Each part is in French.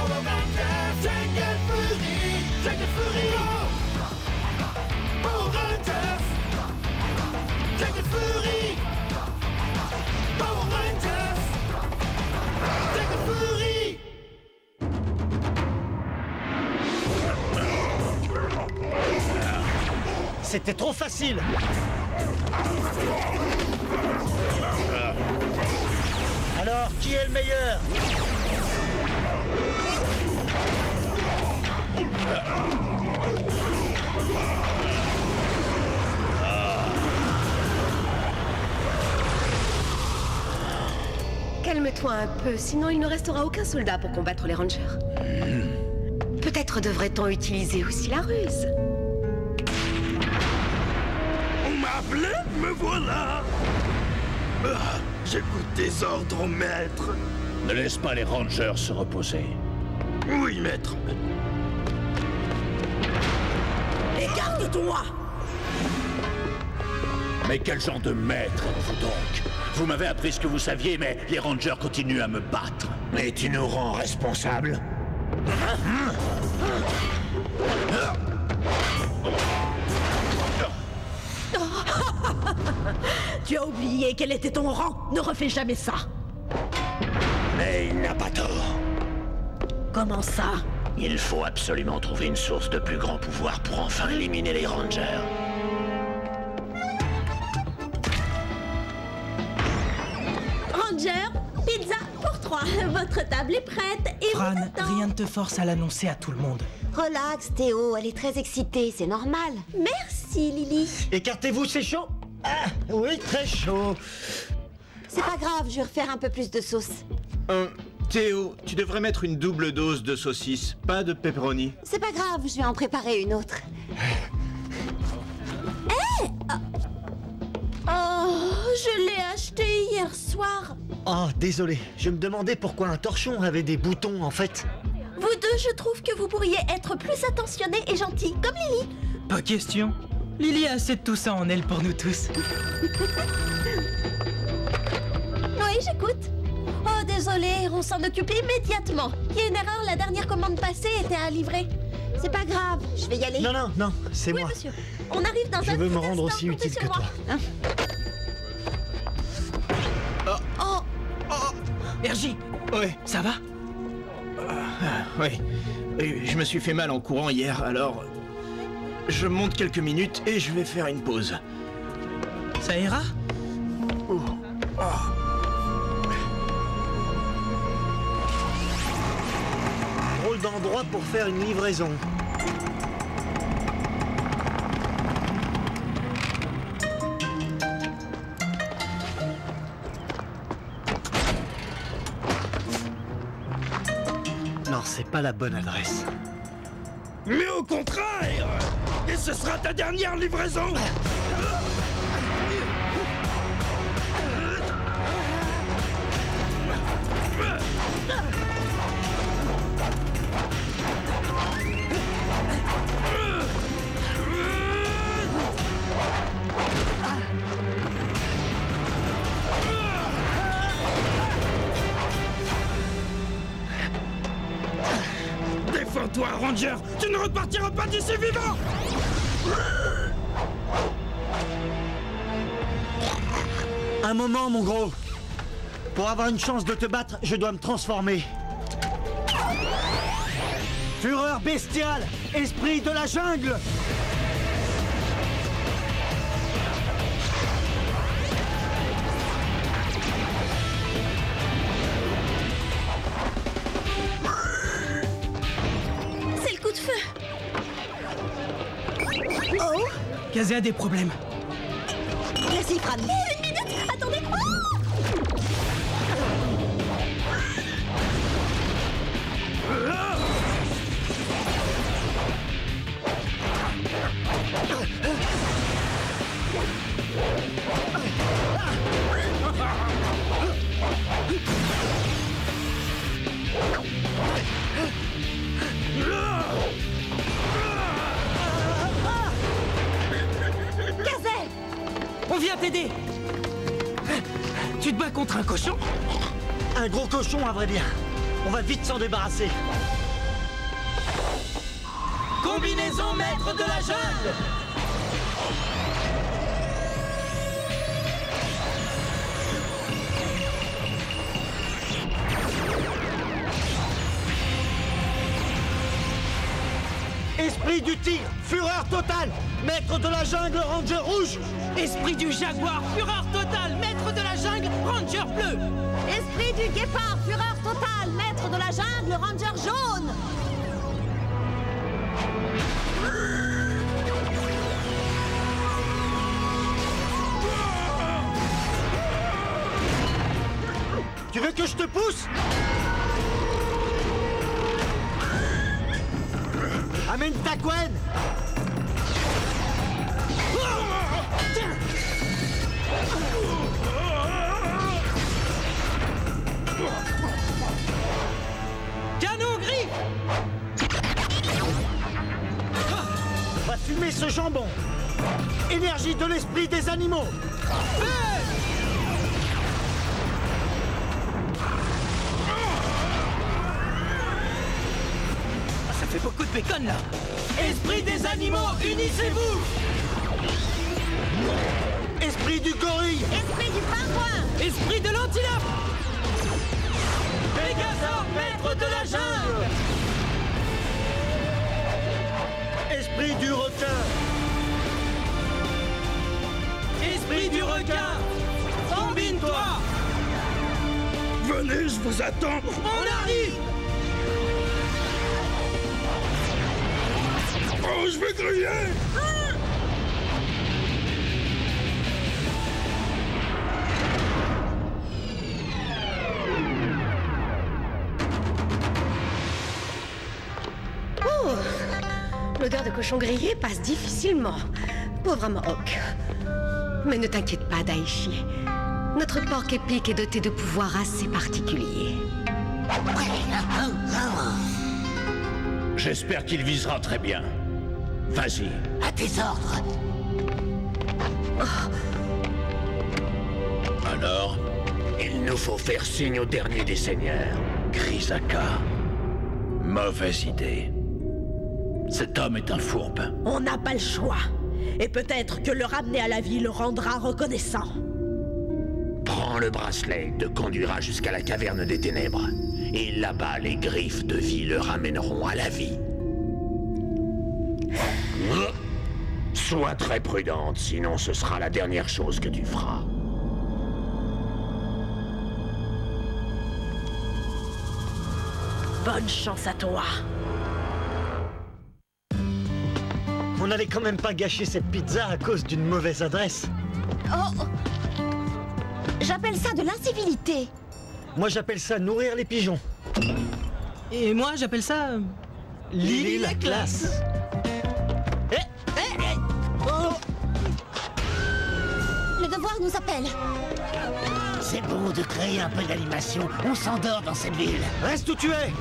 Power Rangers, Jungle Fury, Jungle Fury. Power Rangers, Jungle Fury. Power Rangers, Jungle Fury. C'était trop facile. Alors, qui est le meilleur? Calme-toi un peu, sinon il ne restera aucun soldat pour combattre les Rangers. Peut-être devrait-on utiliser aussi la ruse. On m'a appelé, me voilà. J'écoute tes ordres, maître. Ne laisse pas les Rangers se reposer. Oui, maître. Écarte-toi! Mais quel genre de maître êtes-vous donc? Vous m'avez appris ce que vous saviez, mais les Rangers continuent à me battre. Et tu nous rends responsables. Tu as oublié quel était ton rang. Ne refais jamais ça. Mais il n'a pas tort. Comment ça? Il faut absolument trouver une source de plus grand pouvoir pour enfin éliminer les Rangers. Ranger, pizza pour 3. Votre table est prête et Fran, vous attend. rien ne te force à l'annoncer à tout le monde. Relax, Théo, elle est très excitée, c'est normal. Merci, Lily. Écartez-vous, c'est chaud. Ah, oui, très chaud. C'est pas grave, je vais refaire un peu plus de sauce. Théo, tu devrais mettre une double dose de saucisse, pas de pepperoni. C'est pas grave, je vais en préparer une autre. Oh, je l'ai acheté hier soir. Oh, désolé. Je me demandais pourquoi un torchon avait des boutons, en fait. Vous deux, je trouve que vous pourriez être plus attentionnés et gentils, comme Lily. Pas question. Lily a assez de tout ça en elle pour nous tous. Oui, j'écoute. Oh, désolé, on s'en occupe immédiatement. Il y a une erreur, la dernière commande passée était à livrer. C'est pas grave, je vais y aller. Non, non, non, c'est Oui, moi. monsieur. On arrive dans Je un veux petit me rendre instant, aussi comptez utile sur que moi. toi. Ergie, Ouais, ça va? ouais. Je me suis fait mal en courant hier, alors... Je monte quelques minutes et je vais faire une pause. Ça ira? Drôle d'endroit pour faire une livraison. Non, c'est pas la bonne adresse. Mais au contraire! Et ce sera ta dernière livraison! Défends-toi, Ranger! Tu ne repartiras pas d'ici vivant! Un moment, mon gros. Pour avoir une chance de te battre, je dois me transformer. Fureur bestiale, esprit de la jungle. C'est le coup de feu. Oh, Kazé a des problèmes. Merci, Fran. une minute, attendez. Oh, On vient t'aider. Tu te bats contre un cochon? Un gros cochon, à vrai dire. On va vite s'en débarrasser. Combinaison maître de la jungle. Esprit du tigre, fureur totale, maître de la jungle, ranger rouge. Esprit du jaguar, fureur totale, maître de la jungle, ranger bleu. Esprit du guépard, fureur totale, maître de la jungle, ranger jaune. Tu veux que je te pousse? Amène ta couenne. Canon gris. On va fumer ce jambon. Énergie de l'esprit des animaux. Ça fait beaucoup de bacon là. Esprit des animaux, unissez-vous. Esprit du gorille. Esprit du pingouin. Esprit de l'antilope. Pégazor, maître de la jungle. Esprit du requin. Esprit du requin. Combine-toi. Venez, je vous attends. On arrive. Oh, je vais griller. Oh, l'odeur de cochon grillé passe difficilement. Pauvre Amarok. Mais ne t'inquiète pas, Daichi. Notre porc épique est doté de pouvoirs assez particuliers. J'espère qu'il visera très bien. Vas-y. À tes ordres. Alors, Il nous faut faire signe au dernier des seigneurs. Grisaka. Mauvaise idée. Cet homme est un fourbe. On n'a pas le choix. Et peut-être que le ramener à la vie le rendra reconnaissant. Prends le bracelet, te conduira jusqu'à la caverne des ténèbres. Et là-bas, les griffes de vie le ramèneront à la vie. Sois très prudente, sinon ce sera la dernière chose que tu feras. Bonne chance à toi. On n'allait quand même pas gâcher cette pizza à cause d'une mauvaise adresse. Oh, j'appelle ça de l'incivilité. Moi, j'appelle ça nourrir les pigeons. Et moi, j'appelle ça... Lily la classe. Le devoir nous appelle. C'est bon de créer un peu d'animation. On s'endort dans cette ville. Reste où tu es.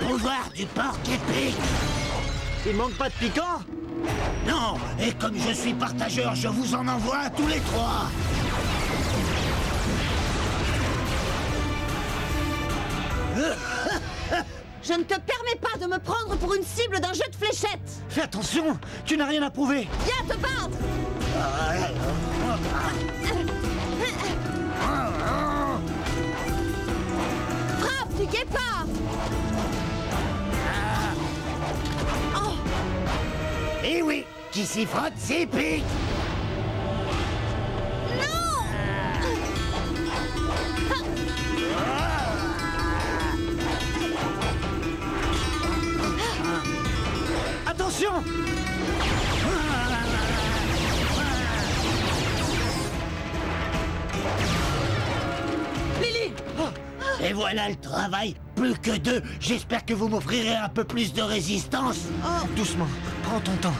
Pouvoir du porc épique. Il manque pas de piquant? Non, et comme je suis partageur, je vous en envoie à tous les trois. Je ne te permets pas de me prendre pour une cible d'un jeu de fléchettes. Fais attention, tu n'as rien à prouver. Viens te battre. Frappe du guépard. Eh oui, qui s'y frotte, c'est pique. Attention! Lily! Et voilà le travail. Plus que deux. J'espère que vous m'offrirez un peu plus de résistance. Doucement, prends ton temps.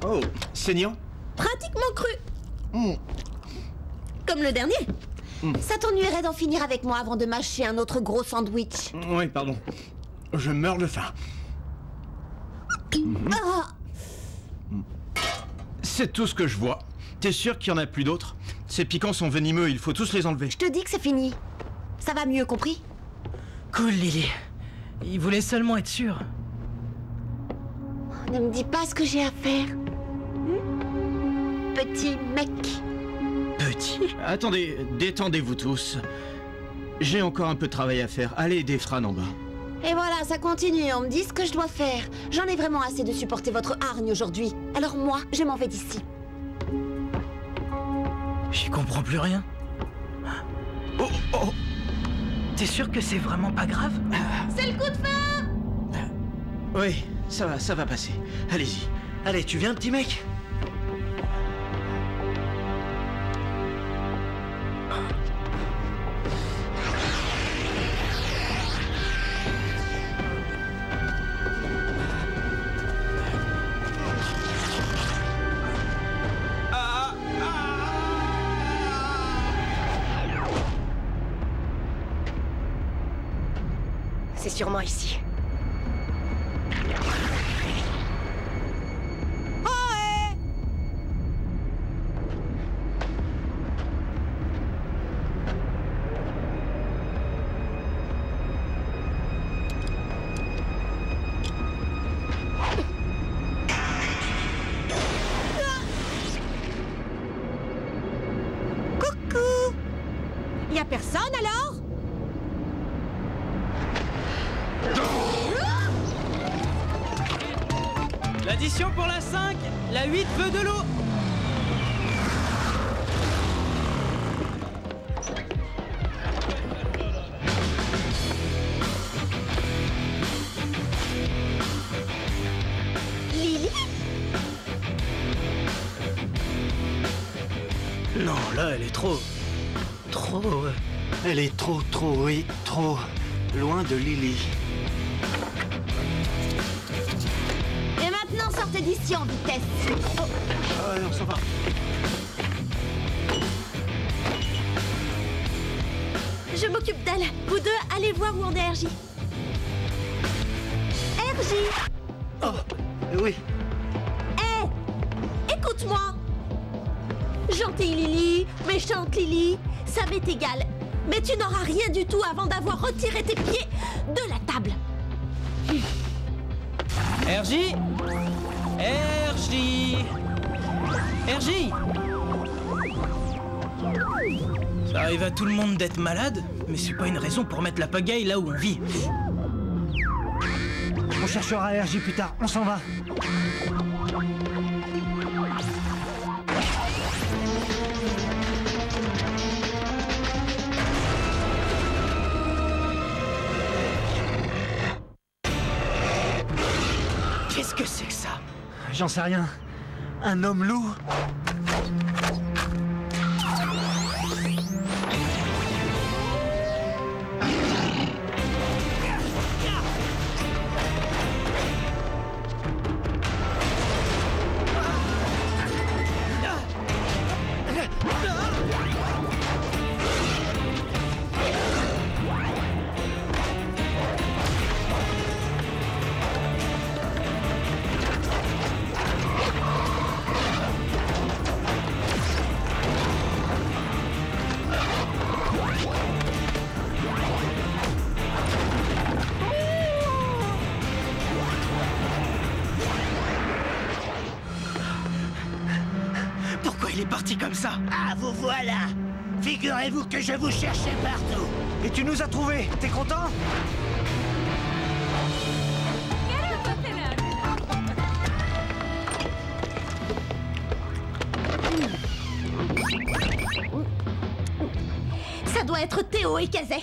Oh, saignant? Pratiquement cru. Comme le dernier. Ça t'ennuierait d'en finir avec moi avant de mâcher un autre gros sandwich. Oui, pardon. Je meurs de faim. Ah. C'est tout ce que je vois. T'es sûr qu'il y en a plus d'autres? Ces piquants sont venimeux, il faut tous les enlever. Je te dis que c'est fini. Ça va mieux, compris? Cool, Lily. Il voulait seulement être sûr. Ne me dis pas ce que j'ai à faire. Petit mec. Petit? Attendez, détendez-vous tous. J'ai encore un peu de travail à faire. Allez aider Fran en bas. Et voilà, ça continue, on me dit ce que je dois faire. J'en ai vraiment assez de supporter votre hargne aujourd'hui. Alors moi, je m'en vais d'ici. J'y comprends plus rien. Oh, oh. T'es sûr que c'est vraiment pas grave? C'est le coup de feu! Oui, ça va passer. Allez-y. Allez, tu viens, petit mec? C'est sûrement ici. Coucou! Y a personne alors? L'addition pour la 5, la 8 veut de l'eau. Lily? Non, là, elle est trop... Elle est trop, oui, trop loin de Lily. Et maintenant, sortez d'ici en vitesse. On s'en va. Je m'occupe d'elle. Vous deux, allez voir où en est RJ. RJ! Oh, oui. Hé! Écoute-moi! Gentille Lily, méchante Lily, ça m'est égal. Mais tu n'auras rien du tout avant d'avoir retiré tes pieds de la table. RJ! RJ! RJ! Ça arrive à tout le monde d'être malade, mais c'est pas une raison pour mettre la pagaille là où on vit. On cherchera RJ plus tard, on s'en va. Qu'est-ce que c'est que ça? J'en sais rien. Un homme loup? Pourquoi il est parti comme ça? Ah, vous voilà! Figurez-vous que je vous cherchais partout! Et tu nous as trouvés, t'es content? Ça doit être Théo et Kazé.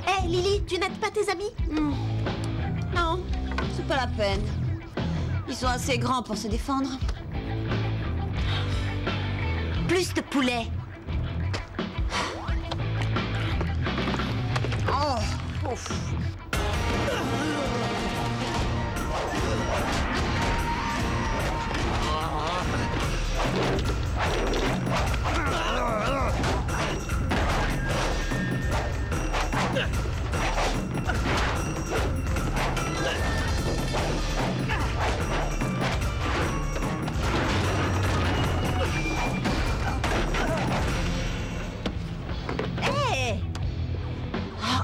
Hé, Lily, tu n'aides pas tes amis? Non, c'est pas la peine. Ils sont assez grands pour se défendre. Plus de poulet. Oh, ouf.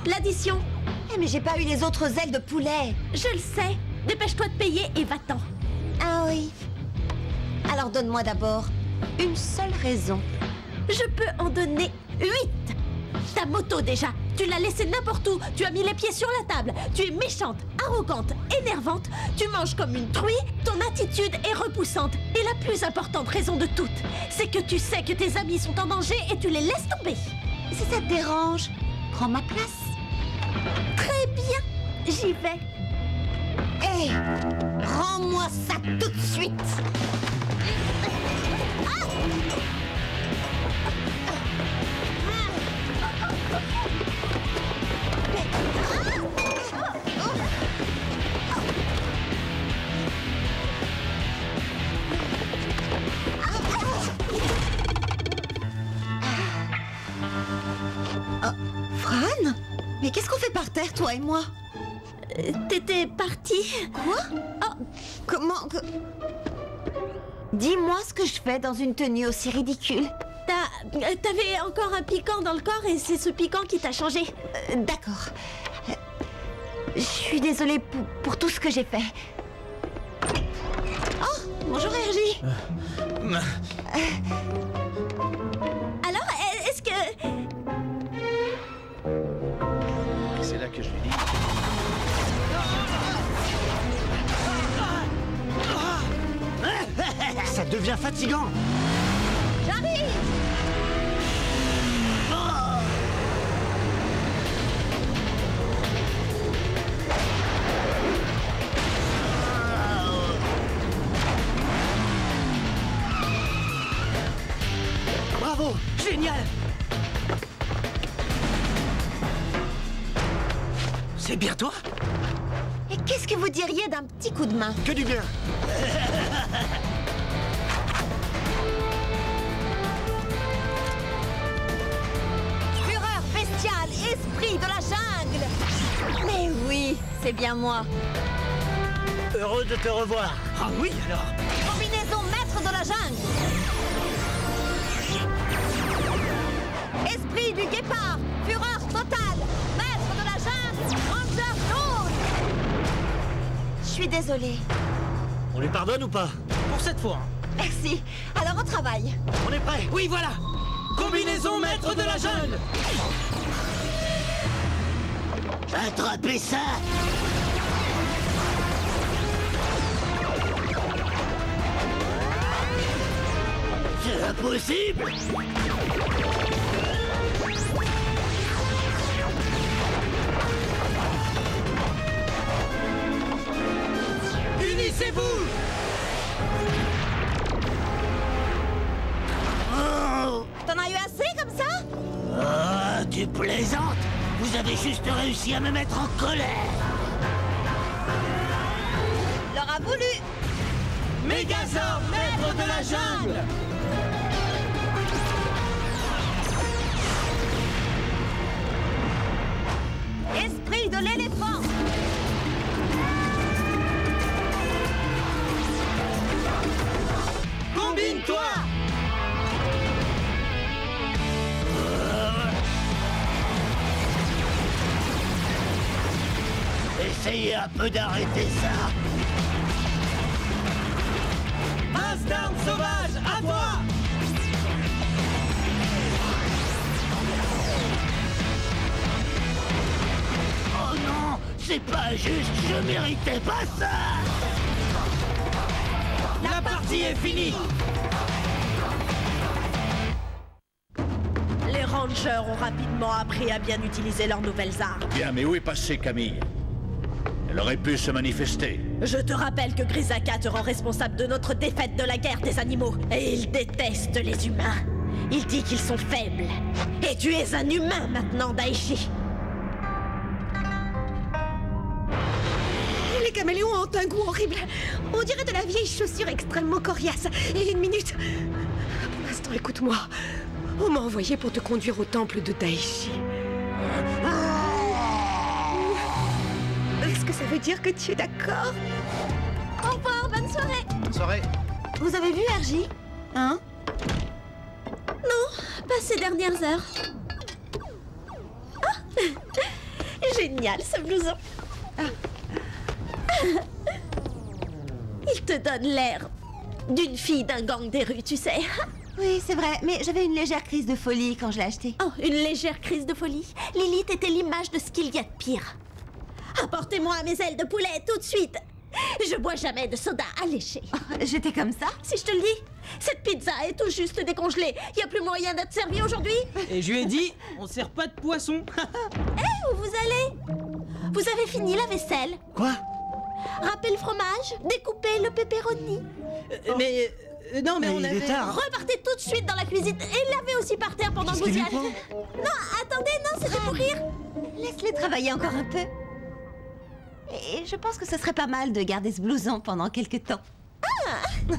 L'addition. Eh, mais j'ai pas eu les autres ailes de poulet. Je le sais. Dépêche-toi de payer et va-t'en. Ah oui. Alors donne-moi d'abord une seule raison. Je peux en donner 8. Ta moto déjà. Tu l'as laissée n'importe où. Tu as mis les pieds sur la table. Tu es méchante, arrogante, énervante. Tu manges comme une truie. Ton attitude est repoussante. Et la plus importante raison de toutes, c'est que tu sais que tes amis sont en danger et tu les laisses tomber. Si ça te dérange, prends ma place. Très bien, j'y vais. Hé, rends-moi ça tout de suite. Fran? Mais qu'est-ce qu'on fait par terre, toi et moi? T'étais partie? Quoi? Oh. Comment que... Dis-moi ce que je fais dans une tenue aussi ridicule. T'avais encore un piquant dans le corps et c'est ce piquant qui t'a changé. D'accord. Je suis désolée pour tout ce que j'ai fait. Oh, bonjour Hergy. Alors, est-ce que... C'est là que je lui dis. Ça devient fatigant. J'arrive. Bravo, génial. C'est bien toi? Et qu'est-ce que vous diriez d'un petit coup de main? Que du bien. Fureur bestiale, esprit de la jungle. Mais oui, c'est bien moi. Heureux de te revoir. Ah oui, alors. Combinaison maître de la jungle. Esprit du guépard, fureur totale, maître de la jungle, ranger jaune. Je suis désolée. On lui pardonne ou pas? Pour cette fois. Merci. Alors au travail. On est prêt? Oui, voilà. Combinaison maître de la jungle. Attrapez ça! C'est impossible! Unissez-vous. Oh! T'en as eu assez comme ça? Ah, tu plaisantes! Vous avez juste réussi à me mettre en colère! Leur a voulu. Mégazord, maître de la jungle. Esprit de l'éléphant. Combine-toi. Essayez un peu d'arrêter ça! Instinct sauvage, à toi. Oh non! C'est pas juste! Je méritais pas ça! La partie est finie. Les Rangers ont rapidement appris à bien utiliser leurs nouvelles armes. Bien, mais où est passée Camille? Elle aurait pu se manifester. Je te rappelle que Grisaka te rend responsable de notre défaite de la guerre des animaux. Et il déteste les humains. Il dit qu'ils sont faibles. Et tu es un humain maintenant, Daichi. Les caméléons ont un goût horrible. On dirait de la vieille chaussure extrêmement coriace. Et une minute... Pour l'instant, écoute-moi. On m'a envoyé pour te conduire au temple de Daishi. Est-ce que ça veut dire que tu es d'accord? Au revoir, bonne soirée. Bonne soirée. Vous avez vu RJ? Hein? Non, pas ces dernières heures. Ah, génial ce blouson. Il te donne l'air d'une fille d'un gang des rues, tu sais. Oui, c'est vrai, mais j'avais une légère crise de folie quand je l'ai acheté. Oh, une légère crise de folie. Lilith était l'image de ce qu'il y a de pire. Apportez-moi mes ailes de poulet tout de suite. Je bois jamais de soda alléché. Oh, j'étais comme ça? Si je te le dis, cette pizza est tout juste décongelée. Y a plus moyen d'être servi aujourd'hui? Et je lui ai dit, on sert pas de poisson. Où vous allez? Vous avez fini la vaisselle? Quoi? Râpez le fromage, découpez le pepperoni. Non, mais Mais on il avait... est tard. Repartez tout de suite dans la cuisine et lavez aussi par terre pendant que vous y Qu'est-ce qu'il allez. lui Non, attendez, non, c'était pour rire. Laisse-les travailler encore un peu. Et je pense que ce serait pas mal de garder ce blouson pendant quelques temps. T'as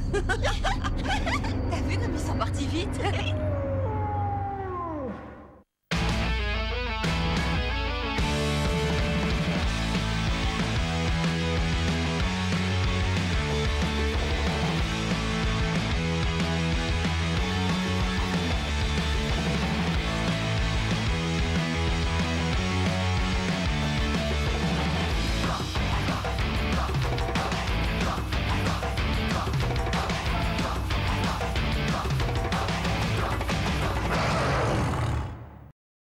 vu comme ils sont partis vite?